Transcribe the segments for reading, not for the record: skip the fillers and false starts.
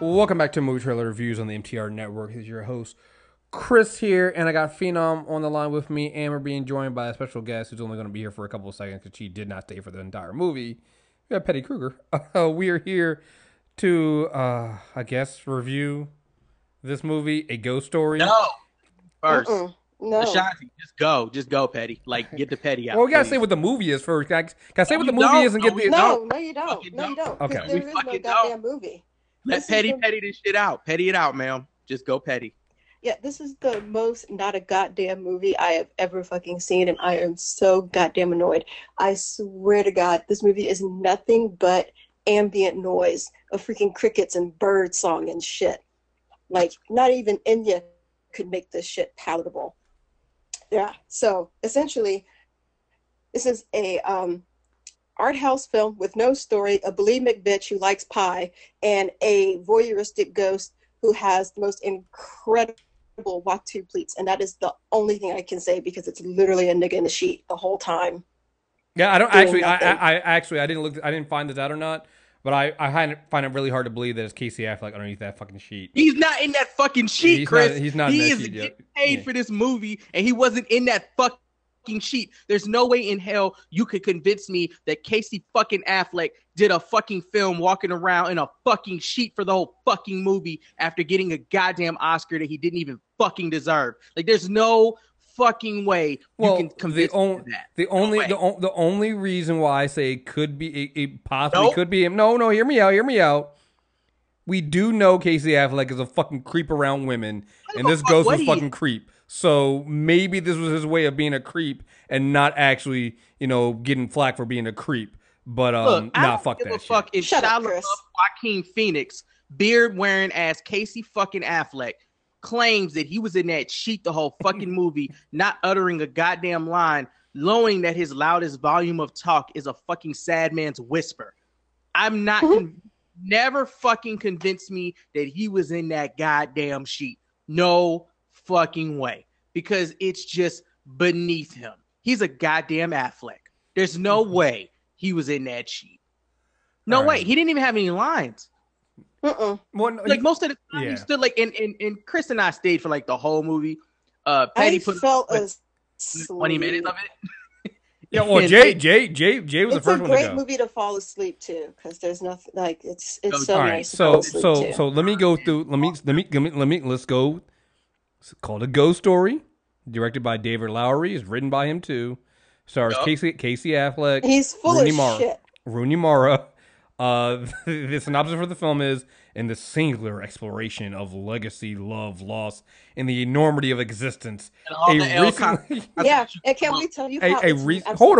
Welcome back to Movie Trailer Reviews on the MTR Network. This is your host, Chris here, and I got Phenom on the line with me, and we're being joined by a special guest who's only going to be here for a couple of seconds because she did not stay for the entire movie. We got Petty Kruger. We are here to, I guess, review this movie, A Ghost Story. No, first. No. Ashanti, just go, Petty. Like, get the Petty out. Well, we got to please. say what the movie is first. Can I say what the you movie don't. is and get the... No, you don't. Fucking No, you don't. Okay. There is no fucking goddamn movie. Let Petty this shit out. Petty it out, ma'am. Just go Petty. Yeah, this is the most not a goddamn movie I have ever fucking seen, and I am so goddamn annoyed. I swear to God, this movie is nothing but ambient noise of freaking crickets and bird song and shit. Like, not even India could make this shit palatable. Yeah, so essentially, this is a art house film with no story, a bulimic bitch who likes pie, and a voyeuristic ghost who has the most incredible Watu pleats, and that is the only thing I can say because it's literally a nigga in the sheet the whole time. Yeah, I don't actually. I didn't look. I didn't find this out or not. But I find it really hard to believe that it's Casey Affleck underneath that fucking sheet. He's not in that fucking sheet, Chris. He's not in that sheet yet. He is getting paid for this movie, and he wasn't in that fucking sheet. There's no way in hell you could convince me that Casey fucking Affleck did a fucking film walking around in a fucking sheet for the whole fucking movie after getting a goddamn Oscar that he didn't even fucking deserve. Like, there's no fucking way you can convince me of that. The only reason why I say it could be it possibly could be him. No, hear me out. We do know Casey Affleck is a fucking creep around women, and this ghost was fucking creep. So maybe this was his way of being a creep and not actually, getting flack for being a creep. But Look, fuck that fuck shit. if Shut up, Shia Chris. LaBeouf, Joaquin Phoenix, beard wearing ass Casey fucking Affleck claims that he was in that sheet the whole fucking movie, not uttering a goddamn line, knowing that his loudest volume of talk is a fucking sad man's whisper. I'm not never fucking convinced me that he was in that goddamn sheet. No fucking way. Because it's just beneath him. He's a goddamn Affleck. There's no way he was in that sheet. No way. He didn't even have any lines. Uh-uh. Well, Like most of the time, he stood like, and Chris and I stayed for like the whole movie. Patty put felt 20 minutes of it. Yeah, well, Jay was the first one to go. It's a great movie to fall asleep to because there's nothing like it's so All nice. right, so let me go through. Let's go. It's called A Ghost Story, directed by David Lowery. Is written by him too. Stars Casey Affleck. He's full Rooney of Mara, shit. Rooney Mara. The synopsis for the film is: in the singular exploration of legacy, love, loss, and the enormity of existence, Yeah, and can we tell you how hold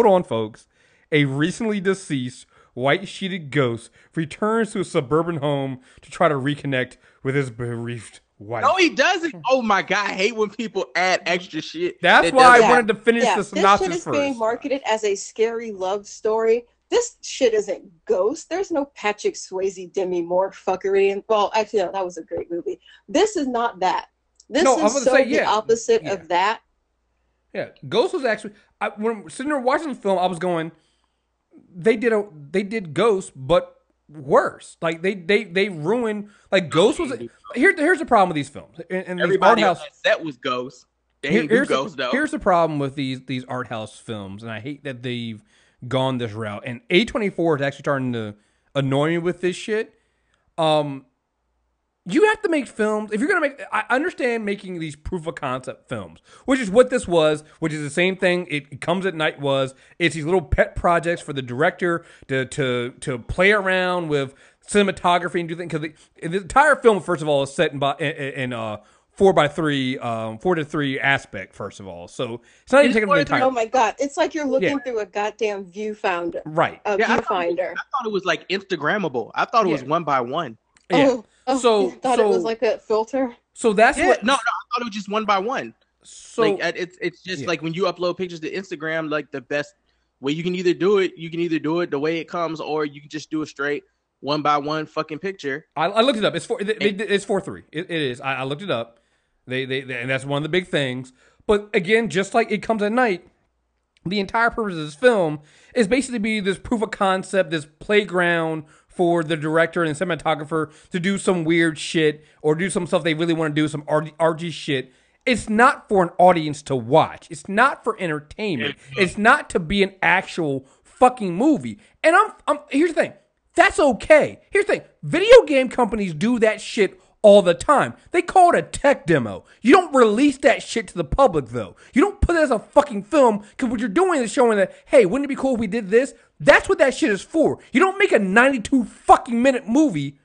on, folks. A recently deceased white-sheeted ghost returns to a suburban home to try to reconnect with his bereaved wife. No, he doesn't. Oh my God, I hate when people add extra shit. That's why I wanted to finish the synopsis this shit is first. being marketed as a scary love story. This shit isn't Ghost. There's no Patrick Swayze, Demi Moore fuckery. And well, actually, no, that was a great movie. This is not that. This is the opposite of that. Yeah, Ghost was actually. When sitting there watching the film, I was going, they did Ghost, but worse. Like they ruined. Like Ghost was. Here's the problem with these films. And everybody else on set was Ghost. They didn't do Ghost though. Here's the problem with these art house films, and I hate that they've gone this route. And A24 is actually starting to annoy me with this shit. You have to make films. If you're going to make, I understand making these proof of concept films, which is what this was, which is the same thing It Comes at Night was. It's these little pet projects for the director to play around with cinematography and do things. Because the entire film, first of all, is set in 4:3 aspect, first of all. So it's not even taking the entire. Oh my God. It's like you're looking through a goddamn viewfinder. Right. Viewfinder. I thought it was like Instagrammable. I thought it was one by one. Yeah. You thought it was like a filter? So that's what. No, I thought it was just one by one. So like, it's just like when you upload pictures to Instagram, like the best way you can either do it the way it comes, or you can just do it straight one by one fucking picture. I looked it up. It's 4:3. It is. I looked it up. They and that's one of the big things. But again, just like It Comes at Night, the entire purpose of this film is basically be this proof of concept, this playground for the director and cinematographer to do some weird shit or do some stuff they really want to do, some argy shit. It's not for an audience to watch. It's not for entertainment. It's not to be an actual fucking movie. And here's the thing. That's okay. Here's the thing. Video game companies do that shit all the time. They call it a tech demo. You don't release that shit to the public, though. You don't put it as a fucking film, because what you're doing is showing that, hey, wouldn't it be cool if we did this? That's what that shit is for. You don't make a 92 fucking minute movie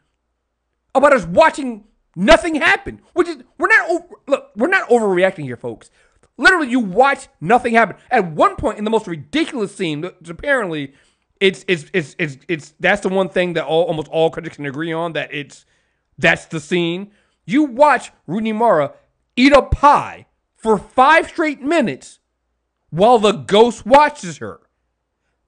about us watching nothing happen. Which is, we're not overreacting here, folks. Literally, you watch nothing happen. At one point in the most ridiculous scene, which apparently it's that's the one thing that almost all critics can agree on, that's the scene. You watch Rooney Mara eat a pie for 5 straight minutes while the ghost watches her.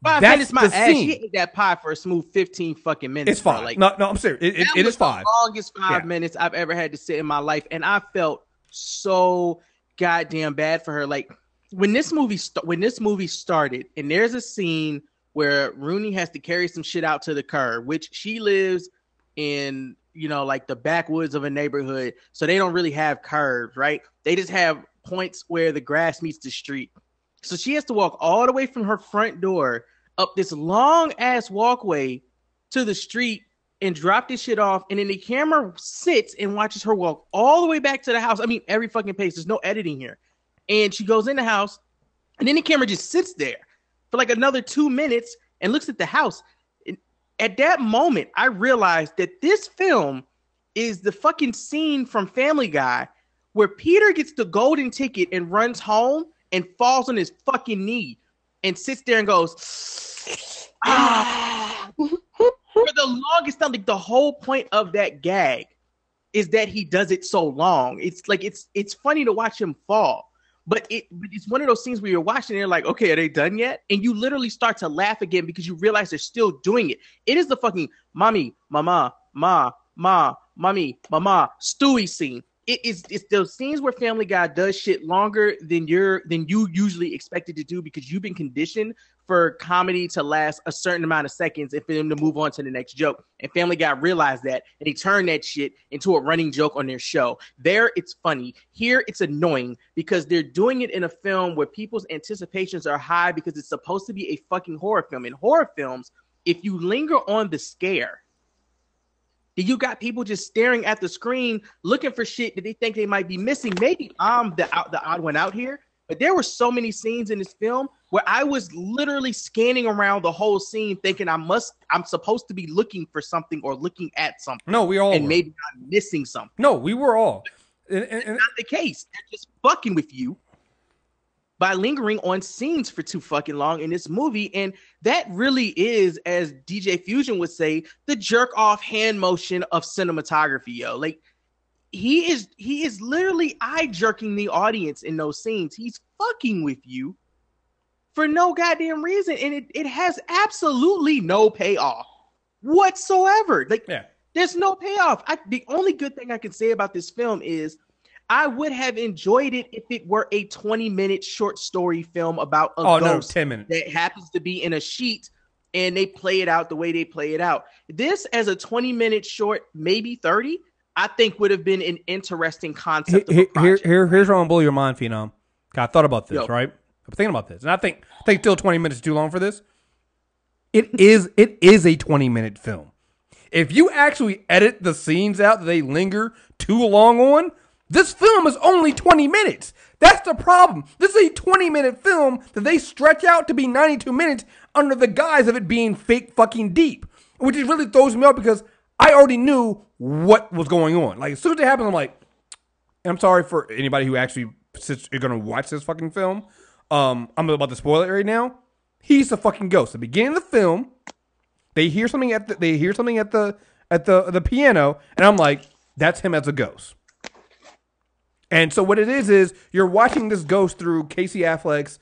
5 minutes, my ass. She ate that pie for a smooth 15 fucking minutes. It's fine. Like, no, I'm serious. It is 5. The longest 5 minutes I've ever had to sit in my life, and I felt so goddamn bad for her. Like when this movie started, and there's a scene where Rooney has to carry some shit out to the curb, which she lives in, like the backwoods of a neighborhood, so they don't really have curbs, right? They just have points where the grass meets the street. So she has to walk all the way from her front door up this long ass walkway to the street and drop this shit off, and then the camera sits and watches her walk all the way back to the house. I mean, every fucking pace. There's no editing here. And she goes in the house, and then the camera just sits there for like another 2 minutes and looks at the house. At that moment, I realized that this film is the fucking scene from Family Guy where Peter gets the golden ticket and runs home and falls on his fucking knee and sits there and goes, ah. For the longest time, like the whole point of that gag is that he does it so long. It's like it's funny to watch him fall. But it's one of those scenes where you're watching and you're like, okay, are they done yet? And you literally start to laugh again because you realize they're still doing it. It is the fucking mommy, mama, mommy, mama, Stewie scene. It's those scenes where Family Guy does shit longer than you usually expect it to do, because you've been conditioned for comedy to last a certain amount of seconds and for them to move on to the next joke. And Family Guy realized that, and he turned that shit into a running joke on their show. There, it's funny. Here, it's annoying because they're doing it in a film where people's anticipations are high because it's supposed to be a fucking horror film. In horror films, if you linger on the scare, you got people just staring at the screen looking for shit that they think they might be missing. Maybe I'm the odd one out here, but there were so many scenes in this film where I was literally scanning around the whole scene thinking I'm supposed to be looking for something or looking at something. No, we all and were. Maybe I'm missing something. No, we were all. It's not the case. They're just fucking with you by lingering on scenes for too fucking long in this movie. And that really is, as DJ Fusion would say, the jerk off hand motion of cinematography, yo. Like he is literally eye jerking the audience in those scenes. He's fucking with you for no goddamn reason. And it has absolutely no payoff whatsoever. Like, yeah. There's no payoff. The only good thing I can say about this film is I would have enjoyed it if it were a 20-minute short story film about a ghost 10 minutes. That happens to be in a sheet and they play it out the way they play it out. This, as a 20-minute short, maybe 30, I think would have been an interesting concept. Here's where I'm gonna blow your mind, Phenom. I thought about this, right? I'm thinking about this, and I think still 20 minutes is too long for this. It is a 20-minute film. If you actually edit the scenes out that they linger too long on, this film is only 20 minutes. That's the problem. This is a 20-minute film that they stretch out to be 92 minutes under the guise of it being fake fucking deep, which is really throws me off because I already knew what was going on. Like, as soon as it happened, I'm like, and I'm sorry for anybody who actually is going to watch this fucking film. I'm about to spoil it right now. He's the fucking ghost. At the beginning of the film, they hear something at the piano, and I'm like, that's him as a ghost. And so what it is you're watching this ghost through Casey Affleck's,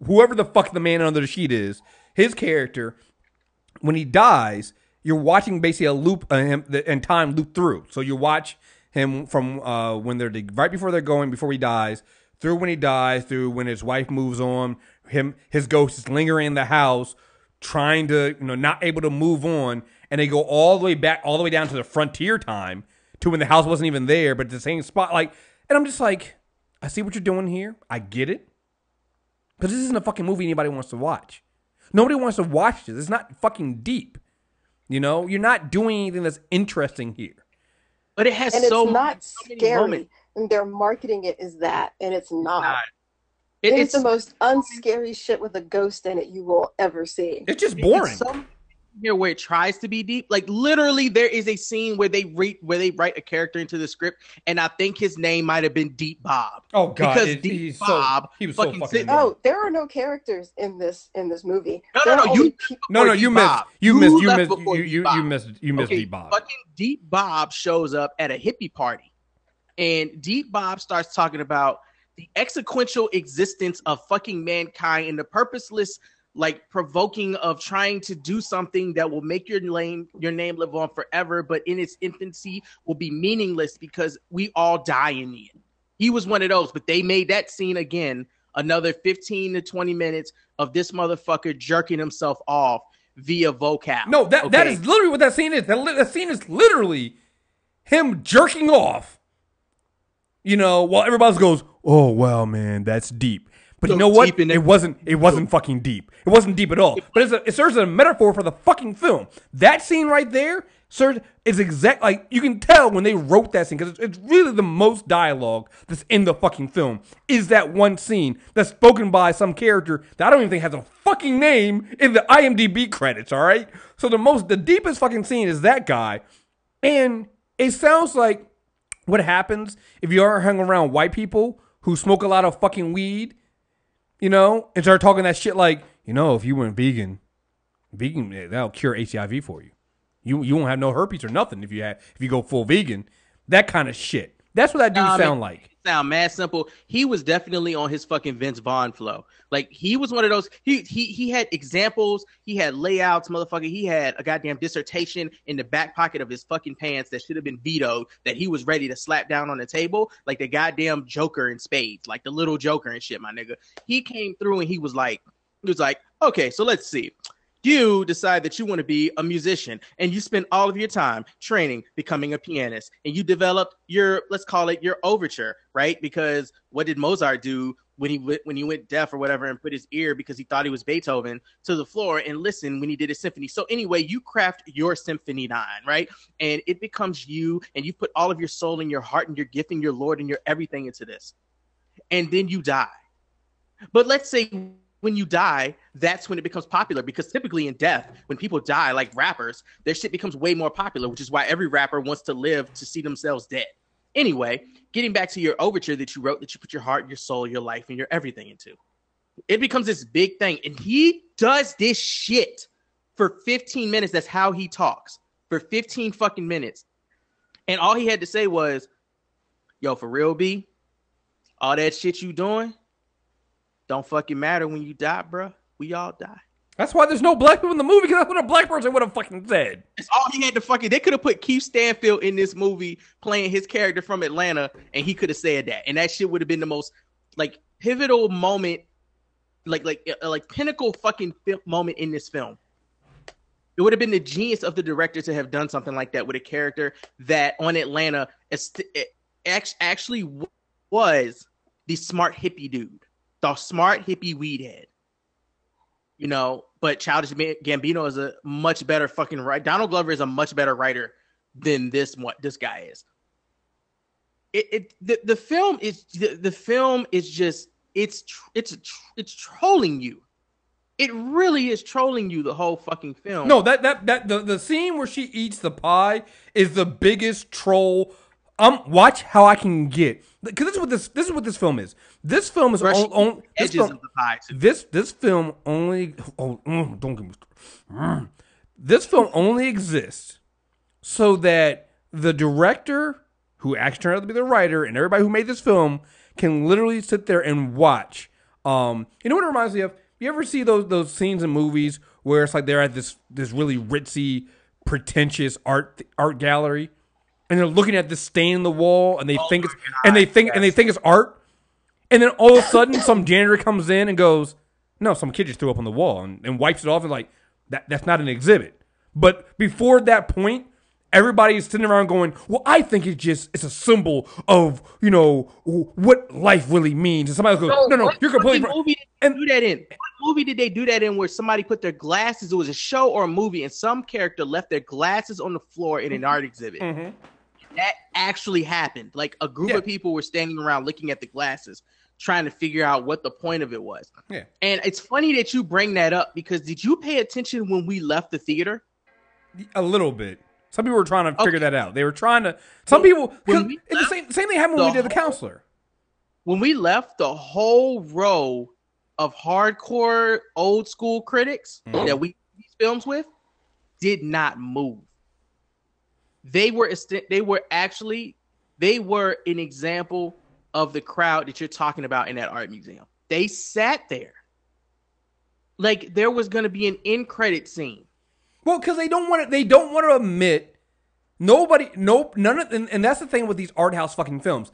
whoever the fuck the man under the sheet is, his character. When he dies, you're watching basically a loop and time loop through. So you watch him from when they're right before they're going, before he dies, through when he dies, through when his wife moves on, his ghost is lingering in the house, trying to, not able to move on, and they go all the way back, all the way down to the frontier time, to when the house wasn't even there, but the same spot. Like, and I'm just like, I see what you're doing here. I get it. Because this isn't a fucking movie anybody wants to watch. Nobody wants to watch this. It's not fucking deep. You're not doing anything that's interesting here. But it has and so it's not so scary. moments. And they're marketing it as that, and it's not. It's It's the most unscary shit with a ghost in it you will ever see. It's just boring. It's so here where it tries to be deep. Like literally, there is a scene where they write a character into the script, and I think his name might have been Deep Bob. Oh god, because Deep Bob, he was so fucking. Oh, there are no characters in this movie. No, you missed Deep Bob. Fucking Deep Bob shows up at a hippie party, and Deep Bob starts talking about the existential existence of fucking mankind and the purposeless, like, provoking of trying to do something that will make your name live on forever, but in its infancy will be meaningless because we all die in the end. He was one of those, but they made that scene again, another 15 to 20 minutes of this motherfucker jerking himself off via vocal. No, that is literally what that scene is. That scene is literally him jerking off. While everybody goes, "Oh wow, man, that's deep." But you know what? It wasn't fucking deep. It wasn't deep at all. But it serves as a metaphor for the fucking film. That scene right there is exact. Like, you can tell when they wrote that scene, because it's really the most dialogue that's in the fucking film. Is that one scene that's spoken by some character that I don't even think has a fucking name in the IMDb credits. All right. So the deepest fucking scene is that guy, and it sounds like what happens if you are hanging around white people who smoke a lot of fucking weed. And start talking that shit like, if you went vegan, that'll cure HIV for you. You won't have no herpes or nothing if you go full vegan. That kind of shit. That's what that dude sound like. Sound mad simple. He was definitely on his fucking Vince Vaughn flow. Like, he was one of those. He had examples. He had layouts, motherfucker. He had a goddamn dissertation in the back pocket of his fucking pants that should have been vetoed, that he was ready to slap down on the table, like the goddamn Joker in spades, like the little Joker and shit, my nigga. He came through and he was like, okay, so let's see. You decide that you want to be a musician, and you spend all of your time training, becoming a pianist, and you developed your, let's call it your overture, right? Because what did Mozart do when he went deaf or whatever and put his ear, because he thought he was Beethoven, to the floor and listened when he did his symphony? So anyway, you craft your Symphony 9, right? And it becomes you, and you put all of your soul and your heart and your gift and your Lord and your everything into this. And then you die. But let's say when you die, that's when it becomes popular, because typically in death, when people die, like rappers, their shit becomes way more popular, which is why every rapper wants to live to see themselves dead. Anyway, getting back to your overture that you wrote, that you put your heart, your soul, your life, and your everything into, it becomes this big thing. And he does this shit for 15 minutes. That's how he talks, for 15 fucking minutes. And all he had to say was, yo, for real, B, all that shit you doing don't fucking matter when you die, bro. We all die. That's why there's no black people in the movie, because that's what a black person would have fucking said. That's all he had to fucking. They could have put Keith Stanfield in this movie playing his character from Atlanta, and he could have said that, and that shit would have been the most, like, pivotal moment, like pinnacle fucking moment in this film. It would have been the genius of the director to have done something like that with a character that on Atlanta actually was the smart hippie dude. The smart hippie weed head, but Childish Gambino is a much better fucking writer. Donald Glover is a much better writer than this guy is. The film is just it's trolling you. It really is trolling you, the whole fucking film. No, the scene where she eats the pie is the biggest troll. Watch how I can get, because this is what this film is. This film is only edges of the pie. This film only. Don't get me. This film only exists so that the director, who actually turned out to be the writer, and everybody who made this film can literally sit there and watch. You know what it reminds me of? You ever see those scenes in movies where it's like they're at this really ritzy, pretentious art gallery? And they're looking at this stain in the wall, and they think it's art. And then all of a sudden, some janitor comes in and goes, "No, some kid just threw up on the wall," and wipes it off. And like, That's not an exhibit. But before that point, everybody is sitting around going, well, I think it's a symbol of, what life really means. And somebody goes, no, you're completely wrong. Movie did they do that in? What movie did they do that in where somebody put their glasses? It was a show or a movie, and some character left their glasses on the floor in an art exhibit. Mm-hmm. That actually happened. Like a group of people were standing around looking at the glasses, trying to figure out what the point of it was. Yeah. And it's funny that you bring that up because did you pay attention when we left the theater? A little bit. Some people were trying to figure that out. They were trying to. Some people. The same thing happened when we did The Counselor. When we left, the whole row of hardcore old school critics that we these films with did not move. They were an example of the crowd that you're talking about in that art museum. They sat there like there was going to be an end credit scene. Well, because they don't want to admit and that's the thing with these art house fucking films.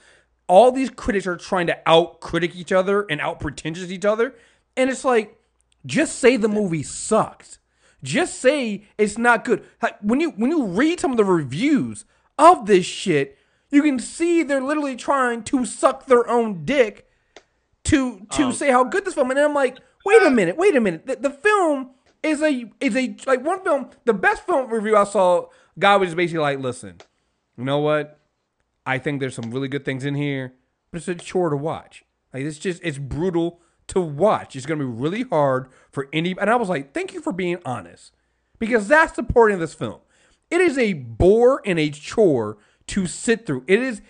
All these critics are trying to out-critic each other and out-pretentious each other, and it's like, just say the movie sucks. Just say it's not good. Like, when you read some of the reviews of this shit, you can see they're literally trying to suck their own dick to say how good this film. And then I'm like, wait a minute. The film is like one film. The best film review I saw, guy was basically like, listen, you know what? I think there's some really good things in here, but it's a chore to watch. Like it's brutal to watch. It's gonna be really hard for any. And I was like, thank you for being honest, because that's the point of this film. It is a bore and a chore to sit through. It is.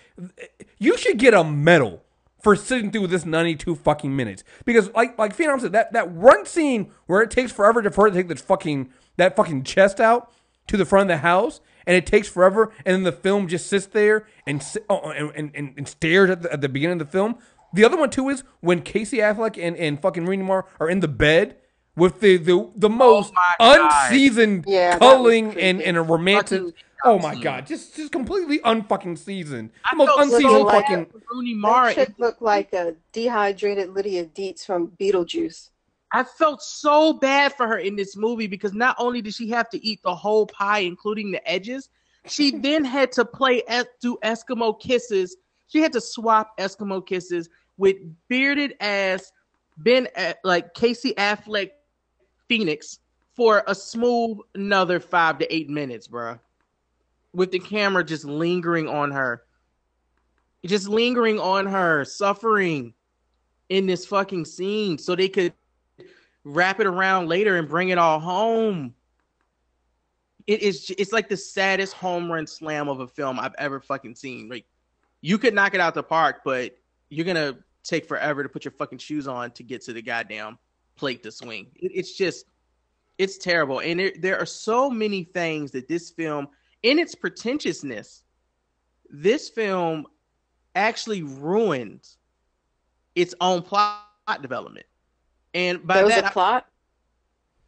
You should get a medal for sitting through this 92 fucking minutes, because like Phenom said, that one scene where it takes forever for her to take that fucking chest out to the front of the house, and it takes forever, and then the film just sits there and stares at the beginning of the film. The other one too is when Casey Affleck and fucking Rooney Mara are in the bed with the most unseasoned cuddling and a romantic. Oh my god, just completely unfucking seasoned. The most unseasoned fucking Rooney Mara. That chick looked like a dehydrated Lydia Dietz from Beetlejuice. I felt so bad for her in this movie because not only did she have to eat the whole pie, including the edges, she then had to do Eskimo kisses. She had to swap Eskimo kisses with bearded ass like Casey Affleck Phoenix for a smooth another 5 to 8 minutes, bruh. With the camera just lingering on her. Just lingering on her, suffering in this fucking scene so they could wrap it around later and bring it all home. It's like the saddest home run slam of a film I've ever fucking seen. Like, you could knock it out the park, but you're gonna take forever to put your fucking shoes on to get to the goddamn plate to swing. It's terrible. And there are so many things that this film, in its pretentiousness, this film actually ruins its own plot development. And by that, a plot.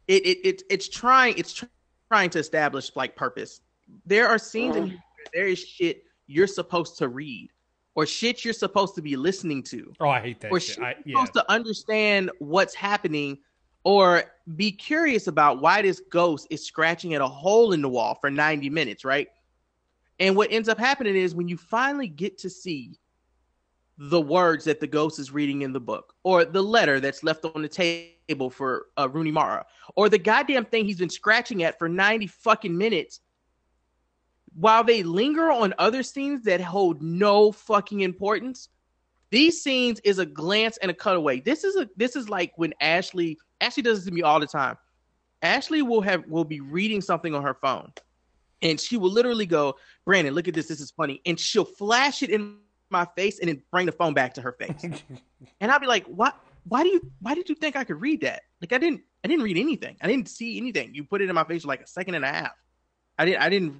It's trying to establish like purpose. There are scenes in here where there is shit you're supposed to read, or shit you're supposed to be listening to. Oh, I hate that. Or shit you're supposed to understand what's happening, or be curious about why this ghost is scratching at a hole in the wall for 90 minutes, right? And what ends up happening is when you finally get to see the words that the ghost is reading in the book, or the letter that's left on the table for Rooney Mara, or the goddamn thing he's been scratching at for 90 fucking minutes, while they linger on other scenes that hold no fucking importance, these scenes is a glance and a cutaway. This is like when Ashley does this to me all the time. Ashley will be reading something on her phone, and she will literally go, "Brandon, look at this. This is funny," and she'll flash it in my face and then bring the phone back to her face. And I'll be like, "What? Why did you think I could read that? Like, I didn't read anything. I didn't see anything. You put it in my face for like a second and a half. I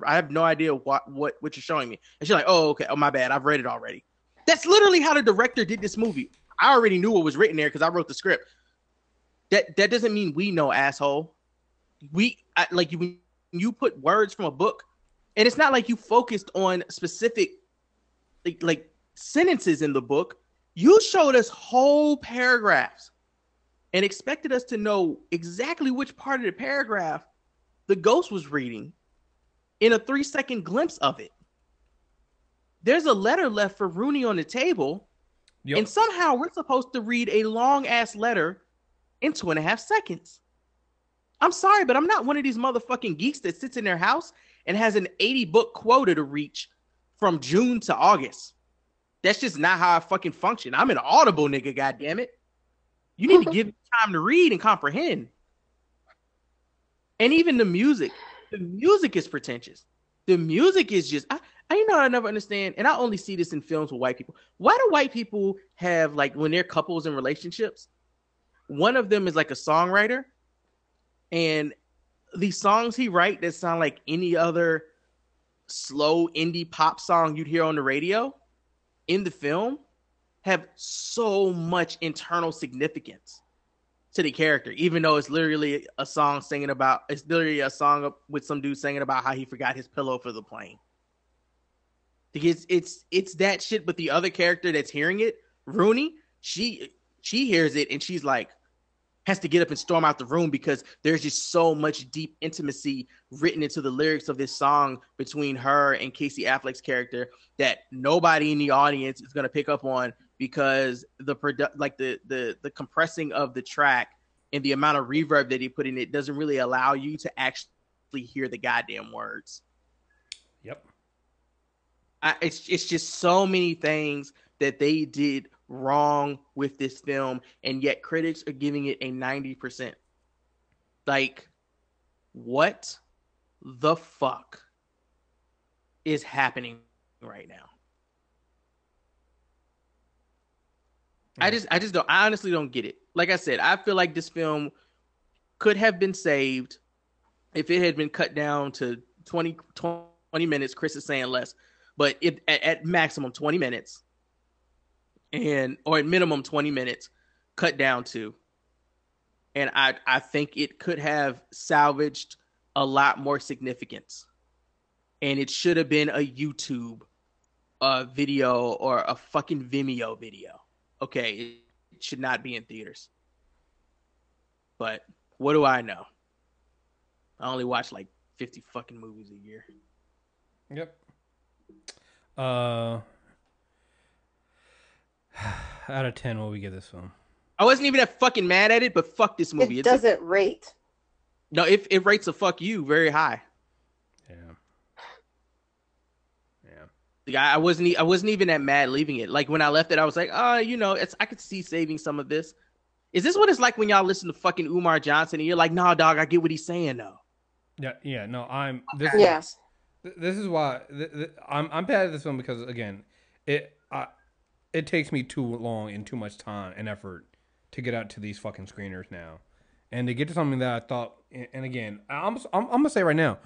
have no idea what you're showing me." And she's like, "Oh, okay. Oh, my bad. I've read it already." That's literally how the director did this movie. I already knew what was written there because I wrote the script. That doesn't mean we know, asshole. When you put words from a book, and it's not like you focused on specific like sentences in the book. You showed us whole paragraphs and expected us to know exactly which part of the paragraph the ghost was reading in a 3-second glimpse of it. There's a letter left for Rooney on the table, and somehow we're supposed to read a long-ass letter in 2.5 seconds. I'm sorry, but I'm not one of these motherfucking geeks that sits in their house and has an 80-book quota to reach from June to August. That's just not how I fucking function. I'm an Audible nigga, goddammit. You need to give me time to read and comprehend. And even the music is pretentious. The music is just, I never understand, and I only see this in films with white people. Why do white people have, like, when they're couples in relationships, one of them is like a songwriter, and the songs he writes that sound like any other slow indie pop song you'd hear on the radio in the film have so much internal significance to the character, even though it's literally a song with some dude singing about how he forgot his pillow for the plane. Because it's that shit, but the other character that's hearing it, Rooney, she hears it and she's like, has to get up and storm out the room because there's just so much deep intimacy written into the lyrics of this song between her and Casey Affleck's character that nobody in the audience is going to pick up on, because the compressing of the track and the amount of reverb that he put in it doesn't really allow you to actually hear the goddamn words. Yep. It's just so many things that they did wrong with this film, and yet critics are giving it a 90%. Like, what the fuck is happening right now? I honestly don't get it. Like I said, I feel like this film could have been saved if it had been cut down to 20 minutes. Chris is saying less, but at maximum 20 minutes. Or at minimum 20 minutes, cut down to. And I think it could have salvaged a lot more significance. And it should have been a YouTube video or a fucking Vimeo video. Okay, it should not be in theaters. But what do I know? I only watch like 50 fucking movies a year. Yep. Out of 10, what would we give this film? I wasn't even that fucking mad at it, but fuck this movie. It doesn't rate. No, it rates a fuck you very high. Yeah. I wasn't even that mad leaving it. Like when I left it, I was like, I could see saving some of this. Is this what it's like when y'all listen to fucking Umar Johnson and you're like, nah, dog, I get what he's saying though. Yeah. No, Yes. This is why I'm bad at this film, because again, it takes me too long and too much time and effort to get out to these fucking screeners now, and to get to something that I thought. And again, I'm gonna say right now,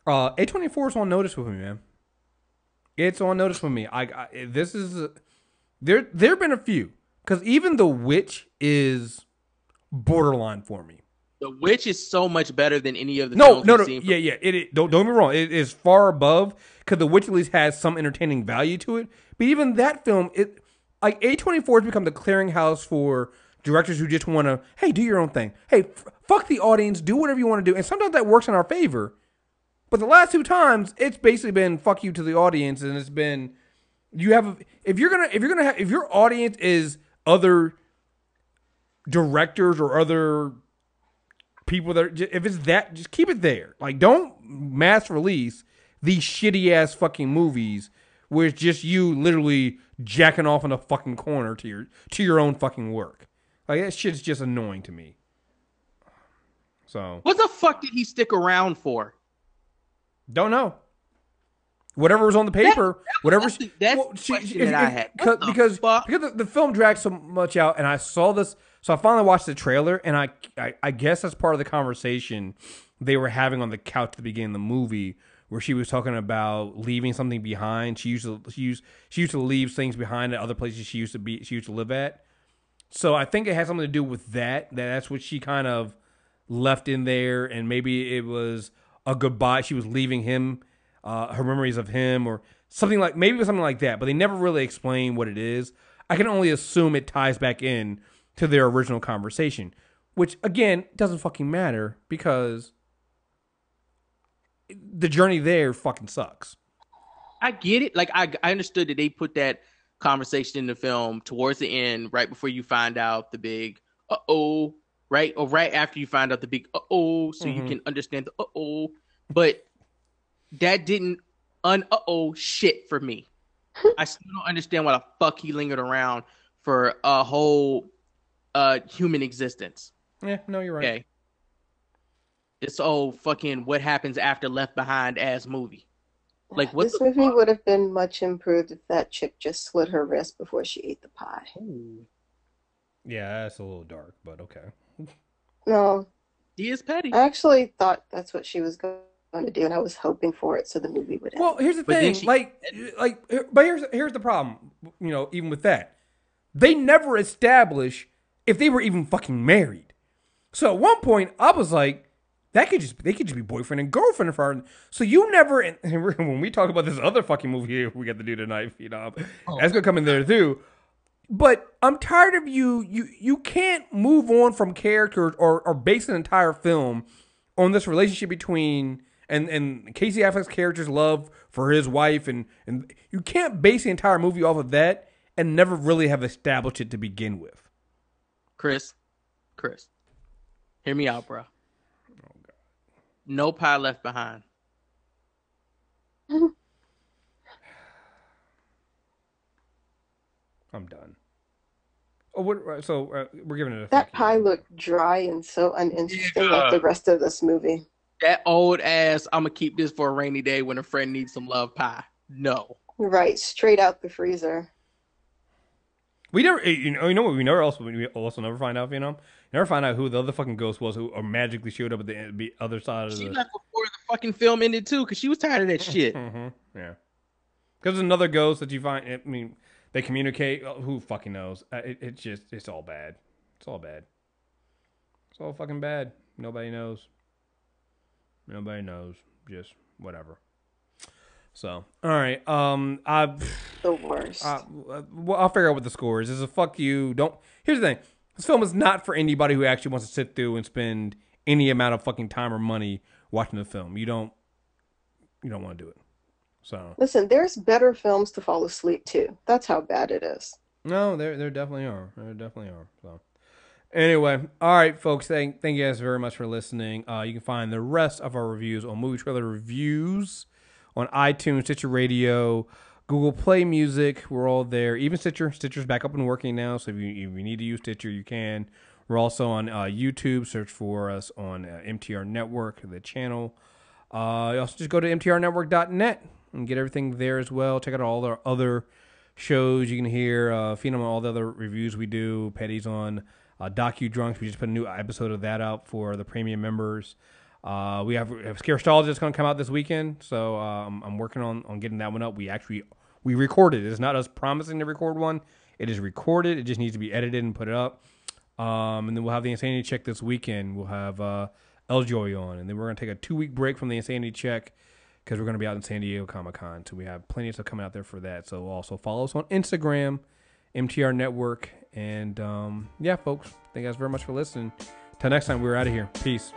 A24 is on notice with me, man. It's on notice with me. There have been a few, because even The Witch is borderline for me. The Witch is so much better than any of the films we've seen. Yeah. Don't get me wrong. It is far above, because The Witch at least has some entertaining value to it. But even that film, A24 has become the clearinghouse for directors who just want to, hey, do your own thing. Hey, fuck the audience, do whatever you want to do. And sometimes that works in our favor. But the last two times, it's basically been fuck you to the audience, and it's been if your audience is other directors or other people just keep it there. Like, don't mass release these shitty ass fucking movies where it's just you literally jacking off in a fucking corner to your own fucking work. Like, that shit's just annoying to me. So what the fuck did he stick around for? Don't know. Whatever was on the paper, that's the question that I had. Because the film dragged so much out, and I saw this, so I finally watched the trailer, and I guess that's part of the conversation they were having on the couch at the beginning of the movie, where she was talking about leaving something behind. She used to leave things behind at other places she used to live at. So I think it had something to do with that. That's what she kind of left in there, and maybe it was a goodbye. She was leaving him, her memories of him, or something like that. But they never really explain what it is. I can only assume it ties back in to their original conversation. which again doesn't fucking matter because the journey there fucking sucks. I get it. Like I understood that they put that conversation in the film towards the end, right before you find out the big right? Or right after you find out the big so you can understand the But that didn't shit for me. I still don't understand why the fuck he lingered around for a whole human existence. Yeah, no, you're right. Okay. This old fucking what happens after Left Behind ass movie. Like what this movie would have been much improved if that chick just slit her wrist before she ate the pie. Ooh. Yeah, that's a little dark, but okay. No. He is petty. I actually thought that's what she was going to do, and I was hoping for it so the movie would end. Well, here's the thing. But here's the problem, you know, even with that. They never establish if they were even fucking married. So at one point, I was like, they could just be boyfriend and girlfriend for her. So you never, and when we talk about this other fucking movie we got to do tonight, you know, that's gonna come in there too. But I'm tired of you can't move on from characters or base an entire film on this relationship between and Casey Affleck's character's love for his wife and you can't base the entire movie off of that and never really have established it to begin with. Chris, hear me out, bro. No pie left behind. I'm done. Oh, we're giving it a. That pie looked dry and so uninteresting like the rest of this movie. That old ass, I'm gonna keep this for a rainy day when a friend needs some love pie. No. Right, straight out the freezer. We never, you know what? We also never find out. You know, never find out who the other fucking ghost was who magically showed up at the other side of the. She left before the fucking film ended too, because she was tired of that shit. Yeah, because there's another ghost that you find. I mean, they communicate. Who fucking knows? It's all bad. It's all bad. It's all fucking bad. Nobody knows. Just whatever. So, all right. The worst. I'll figure out what the score is. It's a fuck you. Here's the thing. This film is not for anybody who actually wants to sit through and spend any amount of fucking time or money watching the film. You don't want to do it. So listen, there's better films to fall asleep to. That's how bad it is. No, there definitely are. There definitely are. So anyway, all right, folks. Thank you guys very much for listening. You can find the rest of our reviews on Movie Trailer Reviews on iTunes, Stitcher Radio, Google Play Music. We're all there. Even Stitcher. Stitcher's back up and working now, so if you need to use Stitcher, you can. We're also on YouTube. Search for us on MTR Network, the channel. You also just go to mtrnetwork.net and get everything there as well. Check out all our other shows. You can hear Phenom on all the other reviews we do. Petty's on Docu-Drunks. We just put a new episode of that out for the premium members. We have Scaristology that's going to come out this weekend, so I'm working on getting that one up. We recorded it. It's not us promising to record one. It is recorded. It just needs to be edited and put it up. And then we'll have the Insanity Check this weekend. We'll have Eljoy on, and then we're going to take a 2-week break from the Insanity Check because we're going to be out in San Diego Comic-Con, so we have plenty of stuff coming out there for that. So also follow us on Instagram, MTR Network, and yeah, folks, thank you guys very much for listening. Till next time, we're out of here. Peace.